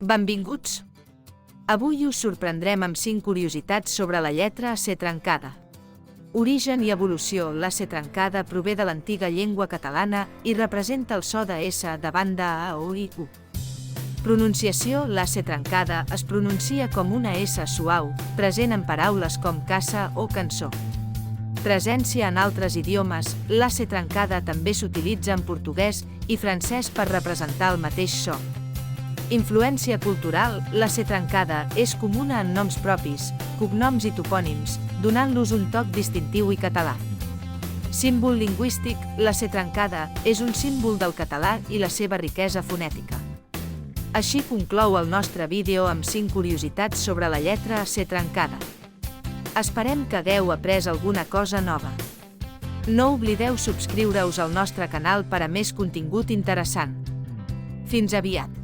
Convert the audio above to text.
Benvinguts! Avui us sorprendrem amb 5 curiositats sobre la lletra C trencada. Origen i evolució. La C trencada prové de l'antiga llengua catalana i representa el so de S davant de A, O i U. Pronunciació. La C trencada es pronuncia com una S suau, present en paraules com casa o cançó. Presència en altres idiomes. La C trencada també s'utilitza en portuguès i francès per representar el mateix so. Influència cultural. La C trencada és comuna en noms propis, cognoms i topònims, donant-los un toc distintiu i català. Símbol lingüístic. La C trencada és un símbol del català i la seva riquesa fonètica. Així conclou el nostre vídeo amb 5 curiositats sobre la lletra C trencada. Esperem que hagueu après alguna cosa nova. No oblideu subscriure-us al nostre canal per a més contingut interessant. Fins aviat!